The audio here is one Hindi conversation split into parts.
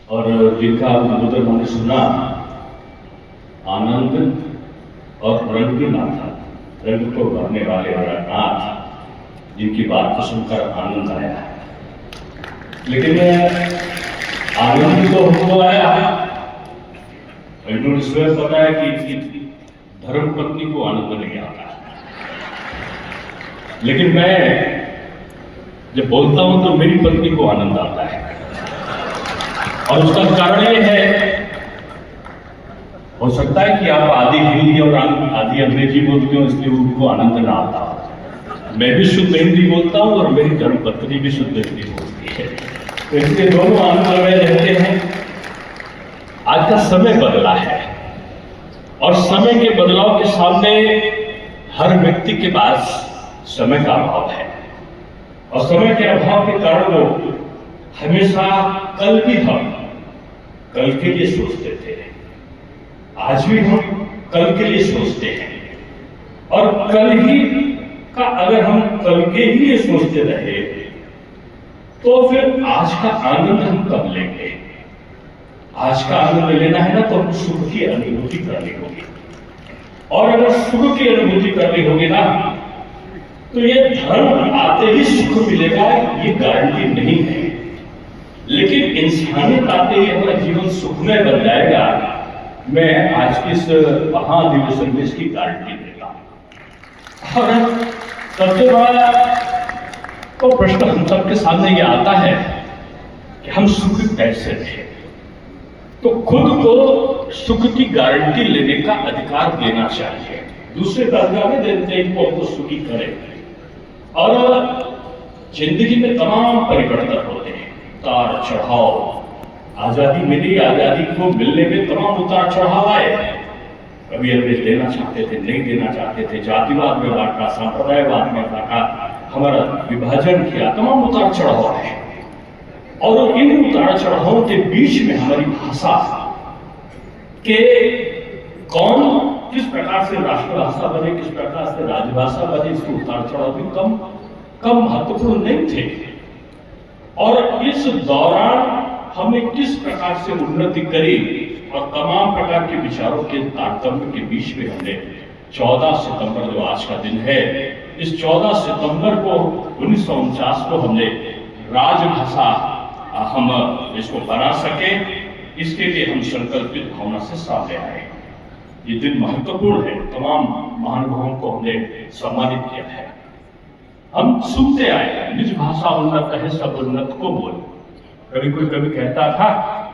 और जिनका मधुर मैंने सुना, आनंद और रंग की माता, रंग को भरने वाले नाथ, जिनकी बात को सुनकर आनंद आया। लेकिन आनंद तो हमको आया, इन्होंने स्वयं बताया कि धर्म पत्नी को आनंद नहीं आता। लेकिन मैं जब बोलता हूं तो मेरी पत्नी को आनंद आता है, और उसका कारण ये है, हो सकता है कि आप आधी हिंदी और आधी अंग्रेजी बोलते हो, इसलिए उनको आनंद ना आता। मैं भी शुद्ध हिंदी बोलता हूं और मेरी धर्मपत्नी भी शुद्ध हिंदी बोलती है, तो इसलिए दोनों आनंद में रहते हैं। आज का समय बदला है, और समय के बदलाव के सामने हर व्यक्ति के पास समय का अभाव है, और समय के अभाव के कारण वो हमेशा कल भी हम कल के लिए सोचते थे, आज भी हम कल के लिए सोचते हैं। और कल ही का अगर हम कल के लिए सोचते रहे तो फिर आज का आनंद हम कब लेंगे? आज का आनंद लेना है ना, तो हम सुख की अनुभूति करनी होगी, और अगर सुख की अनुभूति करनी होगी ना, तो ये धर्म आते ही सुख मिलेगा ये गारंटी नहीं है। लेकिन इंसानियत आते ही हमारा जीवन सुखमय बन जाएगा, मैं आज के इस महाधिवेशन में इसकी गारंटी देता हूं। और सबसे बड़ा तो प्रश्न हम सबके सामने ये आता है कि हम सुख कैसे रहे। तो खुद को सुख की गारंटी लेने का अधिकार देना चाहिए, दूसरे का अधिकार नहीं देते इनको हमको सुखी करें। और जिंदगी में तमाम परिवर्तन होते हैं, उतार चढ़ाव। आजादी मिली, आजादी को मिलने में तमाम उतार चढ़ाव आए। कभी अंग्रेज देना चाहते थे, नहीं देना चाहते थे, जातिवाद में बांटा, संप्रदायवाद में बांटा, हमारा विभाजन किया, तमाम उतार चढ़ाव आए। और इन उतार चढ़ावों के बीच में हमारी भाषा के कौन किस प्रकार से राष्ट्रभाषा बने, किस प्रकार से राजभाषा बने, इसके उतार चढ़ाव भी कम महत्वपूर्ण नहीं थे। और इस दौरान हमने किस प्रकार से उन्नति करी, और तमाम प्रकार के विचारों के तारतम्य के बीच में हमने 14 सितंबर जो आज का दिन है, इस 14 सितंबर को 1949 को हमने राजभाषा हम इसको बना सके, इसके लिए हम संकल्पित भावना से सामने आए। ये दिन महत्वपूर्ण है, तमाम महानुभावों को हमने सम्मानित किया है। हम सुनते आए, निज भाषा उन्नत है सब उन्नत को बोल। कभी कहता था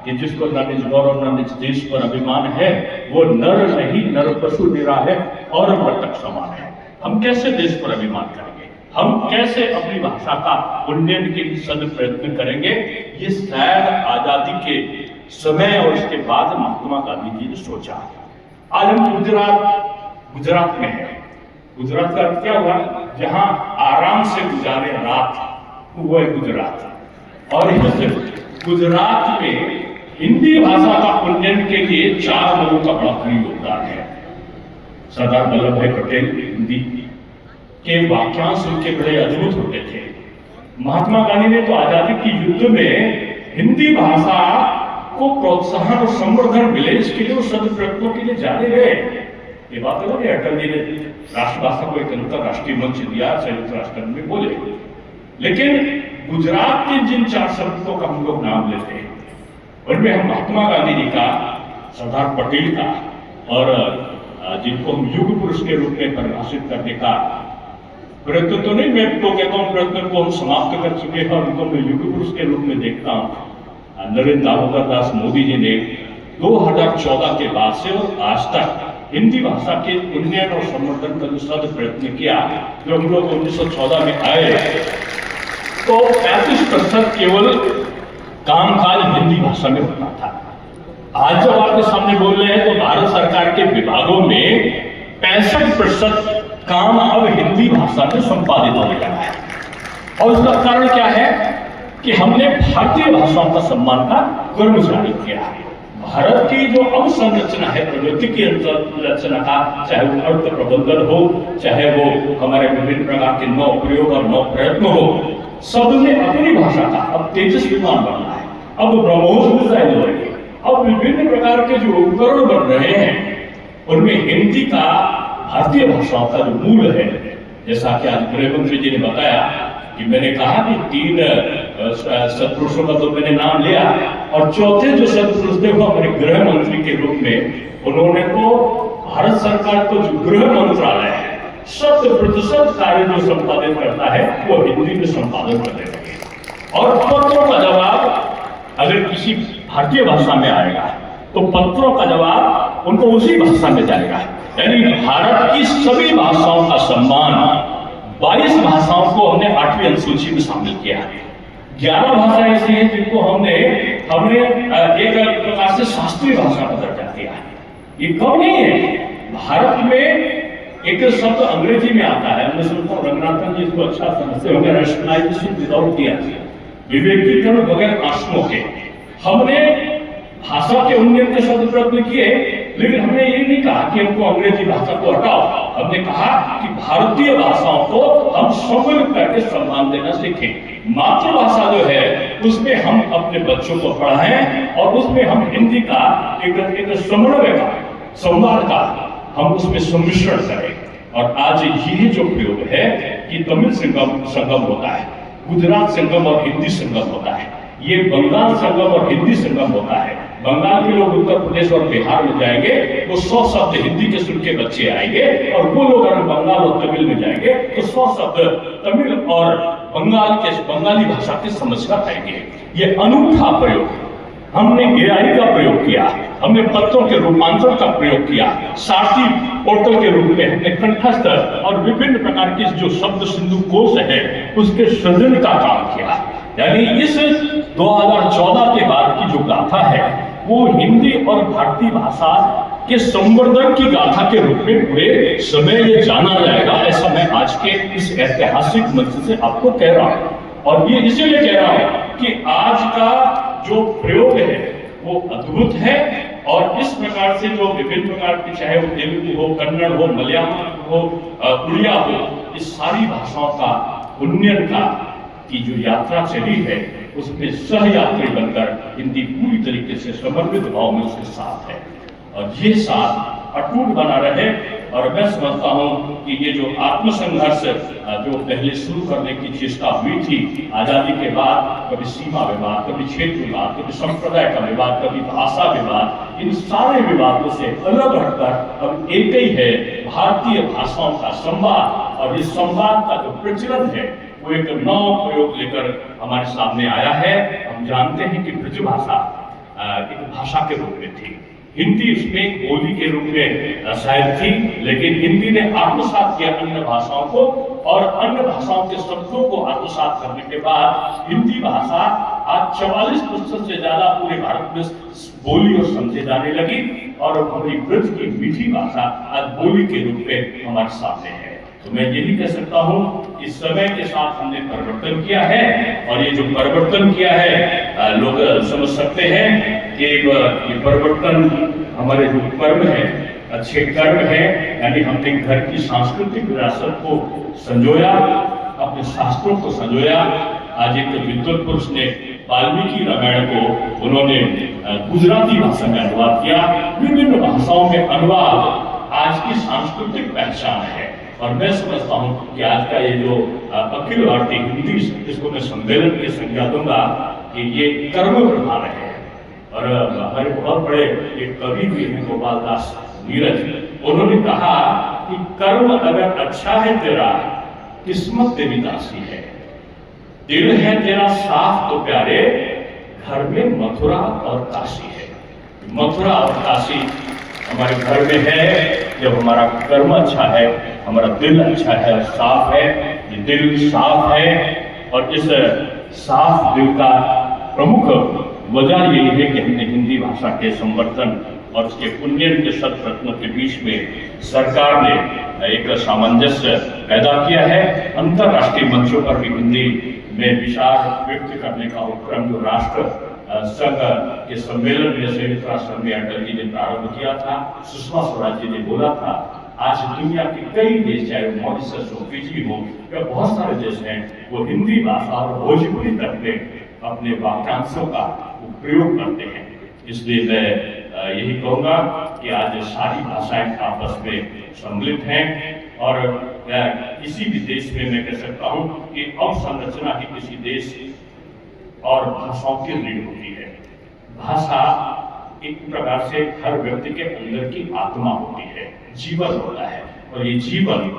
कि जिसको न निज गौरव न निज देश पर अभिमान है, वो नर नहीं नर पशु निरा है और मृतक समान है। हम कैसे देश पर अभिमान करेंगे, हम कैसे अपनी भाषा का उन्नयन के लिए सद प्रयत्न करेंगे? ये शायद आजादी के समय और इसके बाद महात्मा गांधी जी ने सोचा। आज हम गुजरात में है। गुजरात का क्या हुआ? जहां आराम से गुजारे रात, वो है गुजरात। और गुजरात में हिंदी भाषा का उन्नयन के लिए 4 लोगों का बड़ा भारी योगदान है। सरदार वल्लभ भाई पटेल हिंदी के वाक्यांश उनके बड़े अद्भुत होते थे। महात्मा गांधी ने तो आजादी की युद्ध में हिंदी भाषा को प्रोत्साहन और संवर्धन मिले, इसके लिए वो सद प्रयत्नों के लिए जाने गए। ये बात अलग है, अटल जी ने राष्ट्रभाषा को एक अंतरराष्ट्रीय मंच दिया, संयुक्त राष्ट्र में बोले। लेकिन गुजरात के जिन 4 शब्दों का हम लोग नाम लेते हैं, उनमें हम महात्मा गांधी जी का, सरदार पटेल का, और जिनको हम युग पुरुष के रूप में परिभाषित करने का प्रयत्न तो नहीं, मैं तो कहता हूँ प्रयत्न को हम समाप्त कर चुके हैं और उनको मैं युग पुरुष के रूप में देखता हूँ। नरेंद्र दामोदर दास मोदी जी ने 2014 के बाद से और आज तक हिंदी भाषा के उन्नयन और संवर्धन का जो सद प्रयत्न किया। जो हम लोग 1914 में आए तो 35% केवल कामकाज हिंदी भाषा में होता था। आज जब आपके सामने बोल रहे हैं तो भारत सरकार के विभागों में 65% काम अब हिंदी भाषा में संपादित होने लगा है। और उसका कारण क्या है कि हमने भारतीय भाषाओं का सम्मान का कर्म जारी किया है। भारत की जो अवसंरचना है, प्रगति की संरचना का, चाहे वो अर्थ प्रबंधन हो, चाहे वो हमारे विभिन्न प्रकार के नौ प्रयोग और नौ प्रयत्न हो, सबने अपनी भाषा का अब तेजस्वीमान बनना है, अब ब्रह्मोस मिसाइल हो रही है, अब विभिन्न प्रकार के जो उपकरण बन रहे हैं उनमें हिंदी का भारतीय भाषाओं का जो मूल है, जैसा कि आज गृह मंत्री जी ने बताया कि मैंने कहा कि 3 सत्पुरुषों का तो मैंने नाम लिया और चौथे जो सत्पुरुष थे वो हमारे गृह मंत्री के रूप में उन्होंने तो भारत सरकार को जो गृह मंत्रालय है 100% कार्य जो संपादित करता है वो हिंदी में संपादन करने लगे। और पत्रों का जवाब अगर किसी भारतीय भाषा में आएगा तो पत्रों का जवाब उनको उसी भाषा में जाएगा। यानी भारत की सभी भाषाओं का सम्मान 22 भाषाओं को हमने 8वीं अनुसूची में शामिल किया है। 11 भाषाएं ऐसी हैं जिनको हमने एक प्रकार से शास्त्रीय भाषा का दर्जा दिया है। ये कम नहीं है। भारत में एक शब्द अंग्रेजी में आता है, मैं सोचता हूँ रंगनाथन जी इसको अच्छा समझते होंगे, रैशनलाइजेशन विदाउट टीयर, विवेकीकरण बगैर आंसुओं के। हमने भाषा के उन्नयन के शब्द प्रयत्न किए, लेकिन हमने ये नहीं कहा कि हमको अंग्रेजी भाषा को हटाओ। हमने कहा कि भारतीय भाषाओं को हम सम्मिलित करके सम्मान देना सीखें। मातृभाषा जो है उसमें हम अपने बच्चों को पढ़ाएं और उसमें हम हिंदी का एक समन्वय का, संवाद का हम उसमें सम्मिश्रण करें। और आज यही जो प्रयोग है कि तमिल संगम होता है, गुजरात संगम और हिंदी संगम होता है, ये बंगाल संगम और हिंदी संगम होता है। बंगाल के लोग उत्तर प्रदेश और बिहार में जाएंगे तो 100 शब्द हिंदी के सुन के बच्चे आएंगे, और वो लोग अगर बंगाल और तमिल में जाएंगे तो 100 शब्द तमिल और बंगाली भाषा के समझ कर आएंगे। ये अनूठा प्रयोग हमने AI का प्रयोग किया, हमने पत्रों के रूपांतरण का प्रयोग किया, सारथी पोर्टल के रूप में हमने कंठस्थ और विभिन्न प्रकार के जो शब्द सिंधु कोश है उसके सृजन का काम किया। यानी इस 2014 के बाद की जो गाथा है वो हिंदी और भारतीय भाषा के संवर्धन की गाथा के रूप में पूरे समय ये जाना जाएगा। ऐसा मैं आज के इस ऐतिहासिक मंच से आपको कह रहा हूँ, और ये इसीलिए कह रहा हूँ कि आज का जो प्रयोग है वो अद्भुत है। और इस प्रकार से जो विभिन्न प्रकार की, चाहे वो तेलुगु हो, कन्नड़ हो, मलयालम हो, उड़िया हो, इस सारी भाषाओं का उन्नयन का की जो यात्रा चली है उसमें सहयात्री बनकर हिंदी पूरी तरीके से समर्पित भाव में उसके साथ है, और ये साथ अटूट बना रहे। और मैं समझता हूँ कि ये जो आत्मसंघर्ष जो पहले शुरू करने की चेष्टा हुई थी आजादी के बाद, कभी सीमा विवाद, कभी क्षेत्र विवाद, कभी संप्रदाय का विवाद, कभी भाषा विवाद, इन सारे विवादों से अलग हटकर अब एक ही है भारतीय भाषाओं का संवाद। और इस संवाद का जो प्रचलन है वो एक नव प्रयोग लेकर हमारे सामने आया है। हम जानते हैं कि ब्रजभाषा एक भाषा के रूप में थी, हिंदी उसमें एक बोली के रूप में शायद थी, लेकिन हिंदी ने आत्मसात किया अन्य भाषाओं को, और अन्य भाषाओं के शब्दों को आत्मसात करने के बाद हिंदी भाषा आज 44% से ज्यादा पूरे भारत में बोली और समझे जाने लगी, और हमारी ब्रज की मीठी भाषा आज बोली के रूप में हमारे सामने है। तो मैं यही कह सकता हूँ इस समय के साथ हमने परिवर्तन किया है, और ये जो परिवर्तन किया है लोग समझ सकते हैं कि ये परिवर्तन हमारे जो कर्म है, अच्छे कर्म है, यानी हमने घर की सांस्कृतिक विरासत को संजोया, अपने शास्त्रों को संजोया। आज एक विद्वत पुरुष ने वाल्मीकि रामायण को उन्होंने गुजराती भाषा में अनुवाद किया। विभिन्न भाषाओं में अनुवाद आज की सांस्कृतिक पहचान है, और मैं समझता हूँ कि आज का ये जो अखिल भारतीय हिंदी, इसको मैं सम्मेलन की संज्ञा दूंगा कि ये कर्म प्रधान है। और हमारे बहुत बड़े एक कवि भी हैं गोपाल दास नीरज, उन्होंने कहा कि कर्म अगर अच्छा है तेरा, किस्मत तेरी दासी है, दिल है तेरा साफ तो प्यारे, घर में मथुरा और काशी है। मथुरा और काशी हमारे घर में है जब हमारा कर्म अच्छा है, हमारा दिल अच्छा है, साफ है। ये दिल साफ है, और इस साफ दिल का प्रमुख वजह यही है कि हमने हिंदी भाषा के संवर्धन और उसके उन्नयन के सत्प्रयत्नों के बीच में सरकार ने एक सामंजस्य पैदा किया है। अंतरराष्ट्रीय मंचों पर भी हिंदी में विचार व्यक्त करने का उपक्रम जो राष्ट्र संघ के सम्मेलन में संयुक्त राष्ट्र संघ में अटल जी ने प्रारंभ किया था, सुषमा स्वराज जी ने बोला था, आज दुनिया के कई देश, चाहे मॉरिशस हो, फिजी हो, या बहुत सारे देश हैं, वो हिंदी भाषा और भोजपुरी तक में अपने वाक्यांशों का प्रयोग करते हैं। इसलिए मैं यही कहूँगा कि आज सारी भाषाएं आपस में सम्मिलित हैं और किसी भी देश में मैं कह सकता हूँ कि अवसंरचना ही किसी देश और भाषाओं की रीढ़ होती है। भाषा एक प्रकार से हर व्यक्ति के अंदर की आत्मा होती है, जीवन होता है, और ये जीवन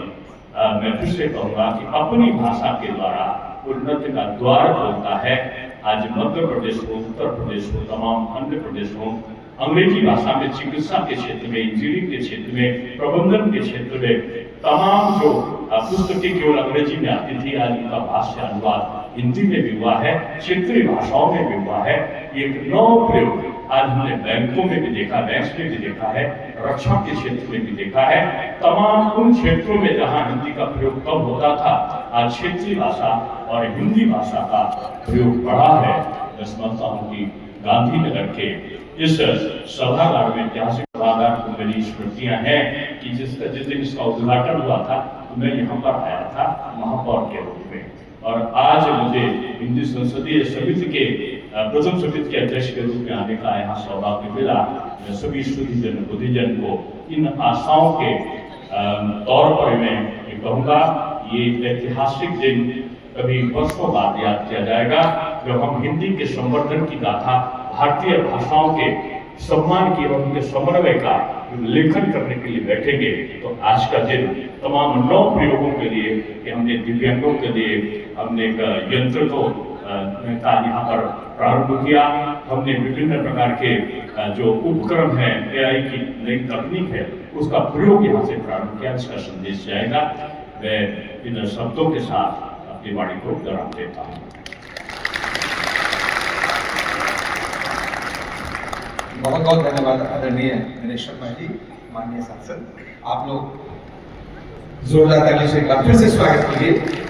मैं फिर से कहूँगा कि अपनी भाषा के द्वारा उन्नति का द्वार खोलता है। आज मध्य प्रदेश हो, उत्तर प्रदेश हो, तमाम अन्य प्रदेश हो, अंग्रेजी भाषा में चिकित्सा के क्षेत्र में, इंजीनियरिंग के क्षेत्र में, प्रबंधन के क्षेत्र में तमाम जो पुस्तकें केवल अंग्रेजी में आती थी, आज उनका भाष्य अनुवाद हिंदी में भी हुआ है, क्षेत्रीय भाषाओं में भी हुआ है। ये एक नव प्रयोग आज हमने बैंकों में भी देखा, बैंक्स में भी देखा है, रक्षा के क्षेत्र में भी देखा है। तमाम उन क्षेत्रों में जहां हिंदी का प्रयोग कम होता था, आज क्षेत्रीय भाषा और हिंदी भाषा का प्रयोग बढ़ा है। मैं समझता हूँ कि गांधीनगर के इस सभागार में, ऐतिहासिक सभागार को मेरी स्मृतियां हैं कि जिस दिन इसका उद्घाटन हुआ था तो मैं यहाँ पर आया था महापौर के रूप में, और आज मुझे हिंदी संसदीय समिति के प्रथम समिति के अध्यक्ष के रूप में आने का यहाँ सौभाग्य मिला। मैं सभी शुद्धिजन बुद्धिजन को इन आशाओं के तौर पर मैं ये कहूँगा, ये ऐतिहासिक दिन कभी वर्षों बाद याद किया जाएगा जब हम हिंदी के संवर्धन की गाथा, भारतीय भाषाओं के सम्मान की और उनके समन्वय का लेखन करने के लिए बैठेंगे। तो आज का दिन तमाम नौ प्रयोगों के लिए कि हमने दिव्यांगों के लिए हमने एक यंत्र को यहाँ पर प्रारंभ किया, हमने विभिन्न प्रकार के जो उपक्रम है, AI की नई तकनीक है, उसका प्रयोग यहाँ से प्रारंभ किया। इसका संदेश जाएगा। मैं इन शब्दों के साथ अपनी वाणी को विराम देता हूँ। बहुत बहुत धन्यवाद आदरणीय दिनेश शर्मा जी, माननीय सांसद। आप लोग जोरदार ताली से एक बार फिर से स्वागत कीजिए।